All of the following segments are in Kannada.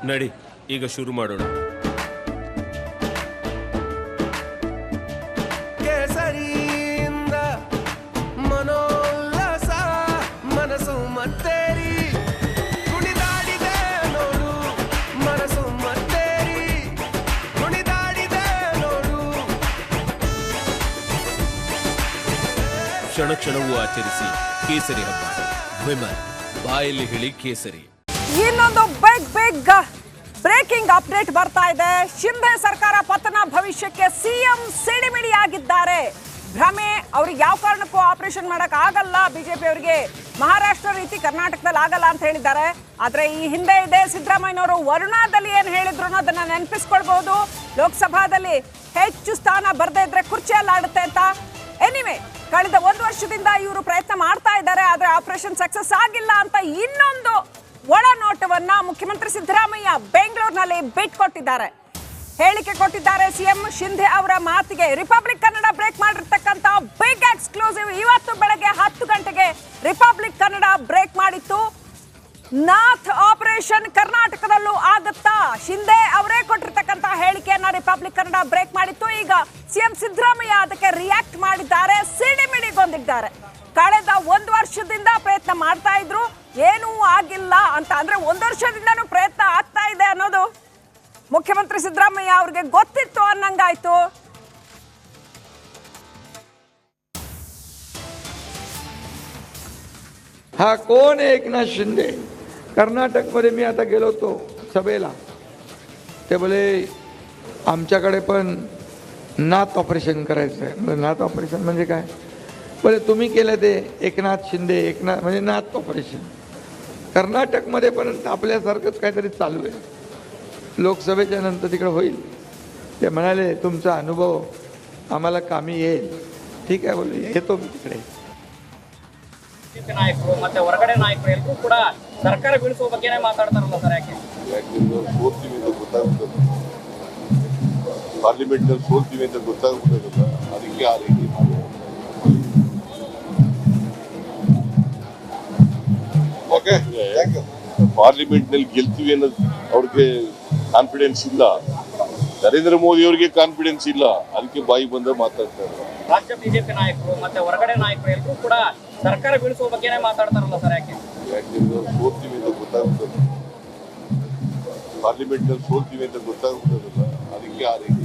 ನಡಿ ಈಗ ಶುರು ಮಾಡೋಣ. ಕೇಸರಿಯಿಂದ ಮನೋಲ್ಲಾಸ ಮನಸ್ಸು ಮತ್ತೇರಿ ಕುಣಿದಾಡಿದೆ ನೋಡು, ಮನಸ್ಸು ಮತ್ತೇರಿ ಕುಣಿದಾಡಿದೆ ನೋಡು. ಕ್ಷಣ ಕ್ಷಣವೂ ಆಚರಿಸಿ ಕೇಸರಿ ಹಬ್ಬ. ವಿಮಲ್ ಬಾಯಲ್ಲಿ ಹೇಳಿ ಕೇಸರಿ. ಇನ್ನೊಂದು ಬಿಗ್ ಬ್ರೇಕಿಂಗ್ ಅಪ್ಡೇಟ್ ಬರ್ತಾ ಇದೆ. ಶಿಂದೆ ಸರ್ಕಾರ ಪತನ ಭವಿಷ್ಯಕ್ಕೆ ಸಿಎಂ ಸಿಡಿಮಿಡಿಯಾಗಿದ್ದಾರೆ. ಭ್ರಮೆ, ಅವ್ರಿಗೆ ಯಾವ ಕಾರಣಕ್ಕೂ ಆಪರೇಷನ್ ಮಾಡಕ್ ಆಗಲ್ಲ, ಬಿಜೆಪಿ ಅವರಿಗೆ ಮಹಾರಾಷ್ಟ್ರ ರೀತಿ ಕರ್ನಾಟಕದಲ್ಲಿ ಆಗಲ್ಲ ಅಂತ ಹೇಳಿದ್ದಾರೆ. ಆದ್ರೆ ಈ ಹಿಂದೆ ಇದೆ ಸಿದ್ದರಾಮಯ್ಯನವರು ವರುಣಾದಲ್ಲಿ ಏನ್ ಹೇಳಿದ್ರು ಅನ್ನೋದನ್ನ ನೆನಪಿಸ್ಕೊಳ್ಬಹುದು. ಲೋಕಸಭಾದಲ್ಲಿ ಹೆಚ್ಚು ಸ್ಥಾನ ಬರ್ದೇ ಇದ್ರೆ ಕುರ್ಚಿಯಲ್ಲಿ ಆಡುತ್ತೆ ಅಂತ. ಎನಿವೆ, ಕಳೆದ 1 ವರ್ಷದಿಂದ ಇವರು ಪ್ರಯತ್ನ ಮಾಡ್ತಾ ಇದ್ದಾರೆ, ಆದ್ರೆ ಆಪರೇಷನ್ ಸಕ್ಸಸ್ ಆಗಿಲ್ಲ ಅಂತ ಇನ್ನೊಂದು ಒಳನೋಟವನ್ನ ಮುಖ್ಯಮಂತ್ರಿ ಸಿದ್ದರಾಮಯ್ಯ ಬೆಂಗಳೂರಿನಲ್ಲಿ ಬಿಟ್ಕೊಟ್ಟಿದ್ದಾರೆ, ಹೇಳಿಕೆ ಕೊಟ್ಟಿದ್ದಾರೆ. ಸಿಎಂ ಶಿಂದೆ ಅವರ ಮಾತಿಗೆ ರಿಪಬ್ಲಿಕ್ ಕನ್ನಡ ಬ್ರೇಕ್ ಮಾಡಿರ್ತಕ್ಕಂಥ ಬಿಗ್ ಎಕ್ಸ್ಕ್ಲೂಸಿವ್. ಇವತ್ತು ಬೆಳಗ್ಗೆ 10 ಗಂಟೆಗೆ ರಿಪಬ್ಲಿಕ್ ಕನ್ನಡ ಬ್ರೇಕ್ ಮಾಡಿತ್ತು. ನಾಥ್ ಆಪರೇಷನ್ ಕರ್ನಾಟಕದಲ್ಲೂ ಆಗುತ್ತಾ? ಶಿಂದೆ ಅವರೇ ಕೊಟ್ಟಿರ್ತಕ್ಕಂಥ ಹೇಳಿಕೆಯನ್ನ ರಿಪಬ್ಲಿಕ್ ಕನ್ನಡ ಬ್ರೇಕ್ ಮಾಡಿತ್ತು. ಈಗ ಸಿಎಂ ಸಿದ್ದರಾಮಯ್ಯ ಅದಕ್ಕೆ ರಿಯಾಕ್ಟ್ ಮಾಡಿದ್ದಾರೆ, ಸಿಡಿಮಿಡಿಗೊಂಡಿದ್ದಾರೆ. ಕಳೆದ 1 ವರ್ಷದಿಂದ ಪ್ರಯತ್ನ ಮಾಡ್ತಾ ಇದ್ರು, ಏನೂ ಆಗಿಲ್ಲ ಅಂತ. ಅಂದ್ರೆ 1 ವರ್ಷದಿಂದನೂ ಪ್ರಯತ್ನ ಆಗ್ತಾ ಇದೆ ಅನ್ನೋದು ಮುಖ್ಯಮಂತ್ರಿ ಸಿದ್ದರಾಮಯ್ಯ ಅವ್ರಿಗೆ ಗೊತ್ತಿತ್ತು ಅನ್ನಂಗಾಯ್ತು. हा कोण आहे एकनाथ शिंदे? कर्नाटकमध्ये मी आता गेलो होतो सभेला, ते बोले आमच्याकडे पण नाथ ऑपरेशन करायचं आहे. नाथ ऑपरेशन म्हणजे काय? बोले तुम्ही केलं ते एकनाथ शिंदे, एकनाथ म्हणजे नाथ ऑपरेशन. कर्नाटकमध्ये पण आपल्यासारखंच काहीतरी चालू आहे. लोकसभेच्या नंतर तिकडे होईल. ते म्हणाले तुमचा अनुभव आम्हाला कामी येईल. ठीक आहे बोले, येतो मी तिकडे. ನಾಯಕರು ಮತ್ತೆ ಹೊರಗಡೆ ನಾಯಕರು ಎಲ್ಲರೂ ಕೂಡ ಸರ್ಕಾರ ಬೀಳಿಸುವ ಬಗ್ಗೆನೇ ಮಾತಾಡ್ತಾರಲ್ಲ ಸರ್, ಯಾಕೆ? ಸೋಲ್ತೀವಿ ಅಂತ ಗೊತ್ತಾಗ್ತದೆ, ಪಾರ್ಲಿಮೆಂಟ್ನಲ್ಲಿ ಸೋಲ್ತೀವಿ ಅಂತ ಗೊತ್ತಾಗ್ಬಿಟ್ಟದಲ್ಲ, ಅದಕ್ಕೆ ಆ ರೀತಿ ಪಾರ್ಲಿಮೆಂಟ್ನಲ್ಲಿ ಗೆಲ್ತೀವಿ ಅನ್ನೋದು ಅವ್ರಿಗೆ ಕಾನ್ಫಿಡೆನ್ಸ್ ಇಲ್ಲ. ನರೇಂದ್ರ ಮೋದಿ ಅವರಿಗೆ ಕಾನ್ಫಿಡೆನ್ಸ್ ಇಲ್ಲ, ಅದಕ್ಕೆ ಬಾಯಿ ಬಂದ ಮಾತಾಡ್ತಾರೆ. ರಾಜ್ಯ ಬಿಜೆಪಿ ನಾಯಕರು ಮತ್ತೆ ಹೊರಗಡೆ ನಾಯಕರು ಎಲ್ಲರೂ ಕೂಡ ಸರ್ಕಾರ ಬೀಳಿಸುವ ಬಗ್ಗೆನೇ ಮಾತಾಡ್ತಾರಲ್ಲ ಸರ್, ಯಾಕೆ? ಸೋಲ್ತೀವಿ ಅಂತ ಗೊತ್ತಾಗ್ತದೆ, ಪಾರ್ಲಿಮೆಂಟ್ನಲ್ಲಿ ಸೋಲ್ತೀವಿ ಅಂತ ಗೊತ್ತಾಗ್ಬಿಟ್ಟದಲ್ಲ, ಅದಕ್ಕೆ ಆ ರೀತಿ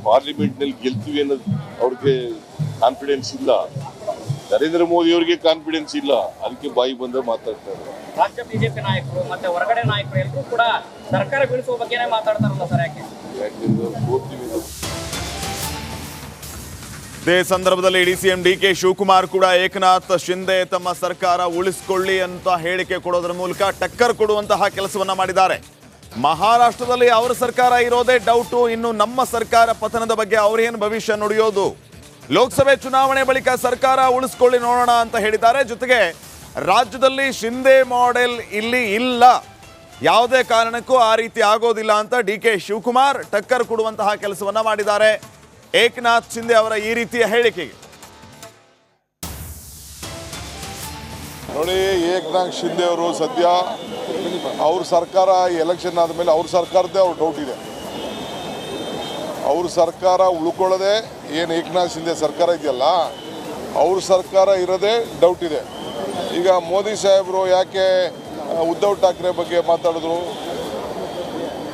ಪಾರ್ಲಿಮೆಂಟ್ನಲ್ಲಿ ಗೆಲ್ತೀವಿ ಅನ್ನೋದು ಅವ್ರಿಗೆ ಕಾನ್ಫಿಡೆನ್ಸ್ ಇಲ್ಲ. ನರೇಂದ್ರ ಮೋದಿ ಅವರಿಗೆ ಕಾನ್ಫಿಡೆನ್ಸ್ ಇಲ್ಲ, ಅದಕ್ಕೆ ಬಾಯಿ ಬಂದ ಮಾತಾಡ್ತಾರೆ. ರಾಜ್ಯ ಬಿಜೆಪಿ ನಾಯಕರು ಮತ್ತೆ ಹೊರಗಡೆ ನಾಯಕರು ಎಲ್ಲರೂ ಕೂಡ ಸರ್ಕಾರ ಬೀಳಿಸುವ ಬಗ್ಗೆನೇ ಮಾತಾಡ್ತಾರಲ್ಲ ಸರ್, ಯಾಕೆ? ಸೋಲ್ತೀವಿ ಅಂತ. ಇದೇ ಸಂದರ್ಭದಲ್ಲಿ ಡಿಸಿಎಂ ಡಿಕೆ ಶಿವಕುಮಾರ್ ಕೂಡ ಏಕನಾಥ್ ಶಿಂದೆ ತಮ್ಮ ಸರ್ಕಾರ ಉಳಿಸಿಕೊಳ್ಳಿ ಅಂತ ಹೇಳಿಕೆ ಕೊಡೋದ್ರ ಮೂಲಕ ಟಕ್ಕರ್ ಕೊಡುವಂತಹ ಕೆಲಸವನ್ನ ಮಾಡಿದ್ದಾರೆ. ಮಹಾರಾಷ್ಟ್ರದಲ್ಲಿ ಅವರ ಸರ್ಕಾರ ಇರೋದೇ ಡೌಟು, ಇನ್ನು ನಮ್ಮ ಸರ್ಕಾರ ಪತನದ ಬಗ್ಗೆ ಅವರೇನು ಭವಿಷ್ಯ ನುಡಿಯೋದು? ಲೋಕಸಭೆ ಚುನಾವಣೆ ಬಳಿಕ ಸರ್ಕಾರ ಉಳಿಸ್ಕೊಳ್ಳಿ ನೋಡೋಣ ಅಂತ ಹೇಳಿದ್ದಾರೆ. ಜೊತೆಗೆ ರಾಜ್ಯದಲ್ಲಿ ಶಿಂದೆ ಮಾಡೆಲ್ ಇಲ್ಲಿ ಇಲ್ಲ, ಯಾವುದೇ ಕಾರಣಕ್ಕೂ ಆ ರೀತಿ ಆಗೋದಿಲ್ಲ ಅಂತ ಡಿಕೆ ಶಿವಕುಮಾರ್ ಟಕ್ಕರ್ ಕೊಡುವಂತಹ ಕೆಲಸವನ್ನ ಮಾಡಿದ್ದಾರೆ ಏಕನಾಥ್ ಶಿಂದೆ ಅವರ ಈ ರೀತಿಯ ಹೇಳಿಕೆಗೆ. ನೋಡಿ, ಏಕನಾಥ್ ಶಿಂದೆ ಅವರು ಸದ್ಯ ಅವ್ರ ಸರ್ಕಾರ ಎಲೆಕ್ಷನ್ ಆದಮೇಲೆ ಅವ್ರ ಸರ್ಕಾರದ್ದೇ ಅವ್ರ ಡೌಟ್ ಇದೆ. ಅವ್ರ ಸರ್ಕಾರ ಉಳ್ಕೊಳ್ಳೋದೆ ಏನು ಏಕನಾಥ್ ಶಿಂದೆ ಸರ್ಕಾರ ಇದೆಯಲ್ಲ, ಅವ್ರ ಸರ್ಕಾರ ಇರೋದೇ ಡೌಟ್ ಇದೆ. ಈಗ ಮೋದಿ ಸಾಹೇಬರು ಯಾಕೆ ಉದ್ಧವ್ ಠಾಕ್ರೆ ಬಗ್ಗೆ ಮಾತಾಡಿದ್ರು?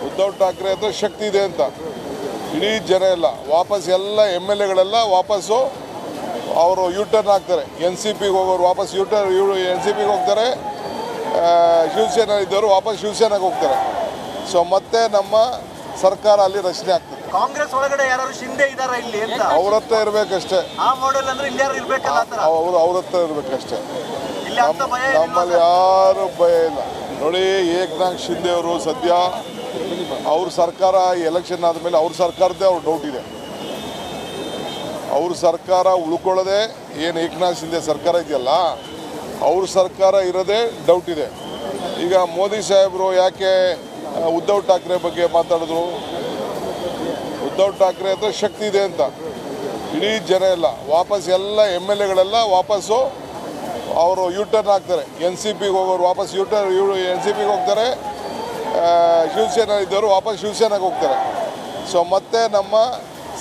ಉದ್ಧವ್ ಠಾಕ್ರೆ ಹತ್ರ ಶಕ್ತಿ ಇದೆ ಅಂತ ಇಡೀ ಜನ ಎಲ್ಲ ವಾಪಸ್ ಎಲ್ಲ MLAಗಳೆಲ್ಲ ವಾಪಸ್ಸು ಅವರು ಯೂಟರ್ನ್ ಆಗ್ತಾರೆ. NCPಗೆ ಹೋಗೋರು ವಾಪಸ್ NCPಗೆ ಹೋಗ್ತಾರೆ, ಶಿವಸೇನಾ ಇದ್ದವರು ವಾಪಸ್ ಶಿವಸೇನಾಗೆ ಹೋಗ್ತಾರೆ. ಸೊ ಮತ್ತೆ ನಮ್ಮ ಸರ್ಕಾರ ಅಲ್ಲಿ ರಚನೆ ಆಗ್ತದೆ. ಕಾಂಗ್ರೆಸ್ ಒಳಗಡೆ ಯಾರು ಶಿಂದೆ ಇದಾರ ಇಲ್ಲಿ ಅಂತ ಅವ್ರ ಹತ್ರ ಇರ್ಬೇಕಷ್ಟೇ. ಆ ಮಾಡೆಲ್ ಅಂದ್ರೆ ಇಲ್ಲಿ ಯಾರು ಇರ್ಬೇಕಲ್ಲ, ಅವ್ರ ಹತ್ರ ಇರ್ಬೇಕಷ್ಟೇ. ನಮ್ಮಲ್ಲಿ ಯಾರು ಭಯ ಇಲ್ಲ. ನೋಡಿ, ಏಕನಾಥ್ ಶಿಂದೆ ಅವರು ಸದ್ಯ ಅವ್ರ ಸರ್ಕಾರ ಎಲೆಕ್ಷನ್ ಆದಮೇಲೆ ಅವ್ರ ಸರ್ಕಾರದ್ದೇ ಅವ್ರ ಡೌಟ್ ಇದೆ. ಅವ್ರ ಸರ್ಕಾರ ಉಳ್ಕೊಳ್ಳೋದೆ ಏನು ಏಕನಾಥ್ ಶಿಂದೆ ಸರ್ಕಾರ ಇದೆಯಲ್ಲ, ಅವ್ರ ಸರ್ಕಾರ ಇರೋದೇ ಡೌಟ್ ಇದೆ. ಈಗ ಮೋದಿ ಸಾಹೇಬರು ಯಾಕೆ ಉದ್ಧವ್ ಠಾಕ್ರೆ ಬಗ್ಗೆ ಮಾತಾಡಿದ್ರು? ಉದ್ಧವ್ ಠಾಕ್ರೆ ಹತ್ರ ಶಕ್ತಿ ಇದೆ ಅಂತ ಇಡೀ ಜನ ಎಲ್ಲ ವಾಪಸ್ ಎಲ್ಲ MLA ವಾಪಸ್ಸು ಅವರು ಯೂಟರ್ನ್ ಹಾಕ್ತಾರೆ. NCPಗೆ ಹೋಗೋರು ವಾಪಸ್ NCPಗೆ ಹೋಗ್ತಾರೆ. ಶಿವಸೇನಾ ಇದ್ದವರು ವಾಪಸ್ ಶಿವಸೇನಾಗೆ ಹೋಗ್ತಾರೆ. ಸೊ ಮತ್ತೆ ನಮ್ಮ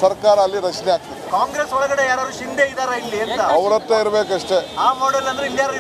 ಸರ್ಕಾರ ಅಲ್ಲಿ ರಚನೆ ಆಗ್ತದೆ. ಕಾಂಗ್ರೆಸ್ ಒಳಗಡೆ ಯಾರು ಶಿಂದೆ ಇದಾರ ಇಲ್ಲಿ ಅಂತ ಅವ್ರ ಹತ್ರ ಇರಬೇಕಷ್ಟೇ. ಆ ಮಾಡೆಲ್ ಅಂದ್ರೆ ಇಲ್ಲಿ ಯಾರು